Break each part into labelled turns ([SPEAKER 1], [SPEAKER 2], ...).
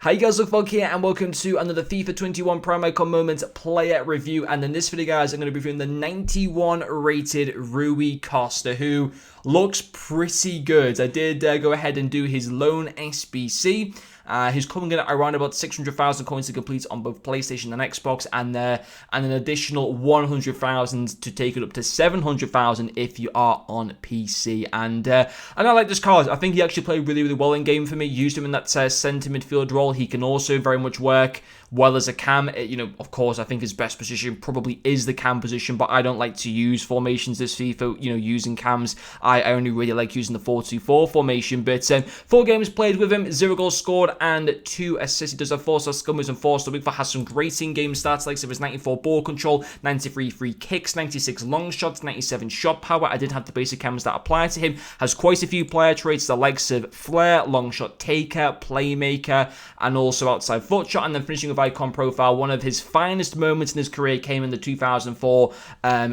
[SPEAKER 1] Hi guys, Look here and welcome to another FIFA 21 Prime Icon Moments player review. And in this video guys, I'm going to be reviewing the 91 rated Rui Costa, who looks pretty good. I did go ahead and do his loan SBC. He's coming in at around about 600,000 coins to complete on both PlayStation and Xbox, and an additional 100,000 to take it up to 700,000 if you are on PC. And I like this card. I think he actually played really well in game for me. Used him in that centre midfield role. He can also very much work well as a cam. Of course, I think his best position probably is the cam position, but I don't like to use formations this FIFA, using cams. I only really like using the 4-2-4 formation. But 4 games played with him, 0 goals scored and 2 assists. He does have 4-star skill moves and 4-star weak foot. Has some great in-game stats, like his 94 ball control, 93 free kicks, 96 long shots, 97 shot power. I did have the basic cams that apply to him. Has quite a few player traits, the likes of flair, long shot taker, playmaker, and also outside foot shot. And then finishing with icon profile, one of his finest moments in his career came in the 2004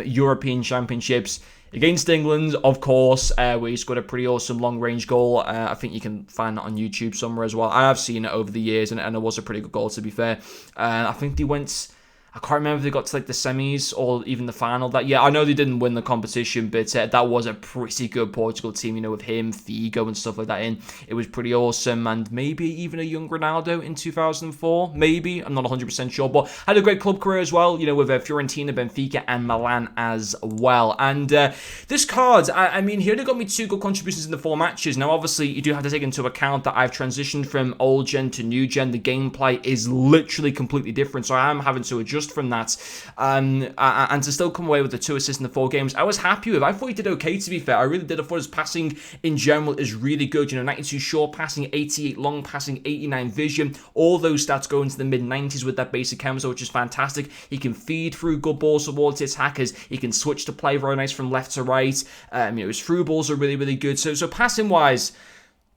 [SPEAKER 1] European Championships against England, of course, where he scored a pretty awesome long-range goal. I think you can find that on YouTube somewhere as well. I have seen it over the years, and it was a pretty good goal, to be fair. I think they went... I can't remember if they got to like the semis or even the final. I know they didn't win the competition, but that was a pretty good Portugal team, with him, Figo and stuff like that in. It was pretty awesome, and maybe even a young Ronaldo in 2004, maybe. I'm not 100% sure, but had a great club career as well, with Fiorentina, Benfica, and Milan as well. And this card, I mean, he only got me 2 good contributions in the 4 matches. Now, obviously, you do have to take into account that I've transitioned from old gen to new gen. The gameplay is literally completely different, so I am having to adjust from that, and to still come away with the 2 assists in the 4 games, I was happy with. I thought he did okay, to be fair. I really did. I thought his passing in general is really good. 92 short passing, 88 long passing, 89 vision. All those stats go into the mid-90s with that basic cams, which is fantastic. He can feed through good balls towards his hackers. He can switch to play very nice from left to right. His through balls are really good. So passing wise,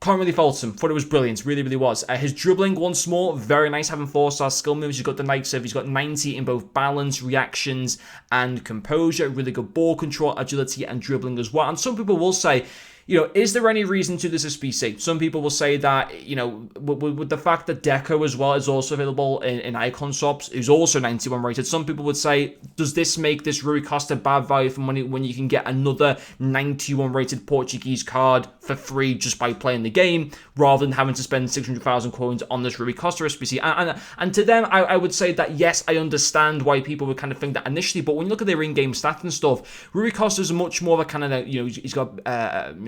[SPEAKER 1] can't really fault him. Thought it was brilliant. Really was. His dribbling, once more, very nice, having 4-star skill moves. He's got the likes of, he's got 90 in both balance, reactions, and composure. Really good ball control, agility, and dribbling as well. And some people will say, is there any reason to this SBC? Some people will say that, with the fact that Deco as well is also available in icon swaps, who's also 91 rated. Some people would say, does this make this Rui Costa bad value for money when you can get another 91 rated Portuguese card for free just by playing the game, rather than having to spend 600,000 coins on this Rui Costa SBC? And to them, I would say that, yes, I understand why people would kind of think that initially, but when you look at their in-game stats and stuff, Rui Costa is much more of a kind of, he's got,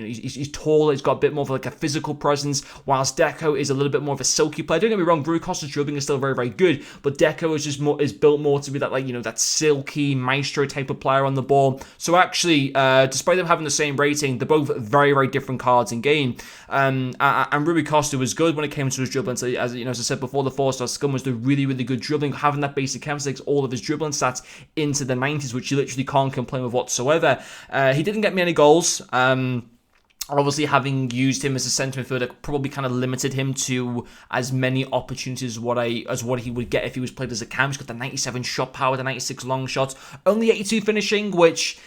[SPEAKER 1] he's taller, he's got a bit more of like a physical presence, whilst Deco is a little bit more of a silky player. Don't get me wrong, Rui Costa's dribbling is still very good, but Deco is just is built more to be that, that silky maestro type of player on the ball. So actually, despite them having the same rating, they're both very different cards in game. And Rui Costa was good when it came to his dribbling. So as I said before, the 4-star skill was the really good dribbling. Having that basic chem takes all of his dribbling stats into the 90s, which you literally can't complain with whatsoever. He didn't get me any goals. Obviously, having used him as a centre midfielder probably kind of limited him to as many opportunities as what he would get if he was played as a cam. He's got the 97 shot power, the 96 long shots, only 82 finishing, which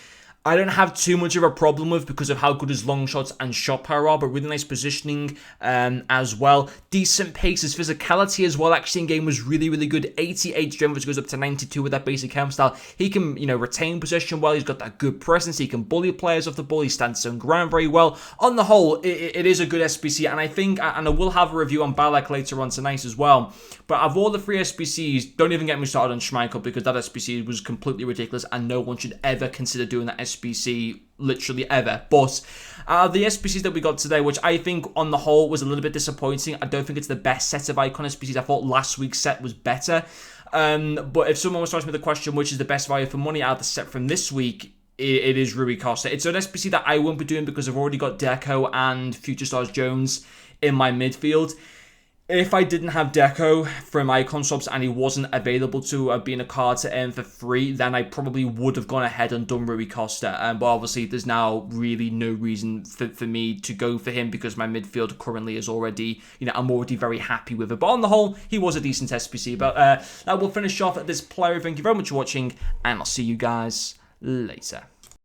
[SPEAKER 1] I don't have too much of a problem with because of how good his long shots and shot power are, but really nice positioning as well. Decent pace. His physicality as well, actually, in game was really good. 88 strength, which goes up to 92 with that basic cam style. He can, retain possession well. He's got that good presence. He can bully players off the ball. He stands his own ground very well. On the whole, it is a good SBC, and I think, and I will have a review on Balak later on tonight as well, but of all the 3 SBCs, don't even get me started on Schmeichel, because that SBC was completely ridiculous, and no one should ever consider doing that SBC, literally ever. But the SBCs that we got today, which I think on the whole was a little bit disappointing. I don't think it's the best set of icon SBCs. I thought last week's set was better. But if someone was to ask me the question, which is the best value for money out of the set from this week, it is Rui Costa. It's an SBC that I won't be doing because I've already got Deco and Future Stars Jones in my midfield. If I didn't have Deco from icon swaps and he wasn't available to being a card to earn for free, then I probably would have gone ahead and done Rui Costa. But obviously, there's now really no reason for me to go for him because my midfield currently is already, I'm already very happy with it. But on the whole, he was a decent SBC. But that will finish off this player. Thank you very much for watching, and I'll see you guys later.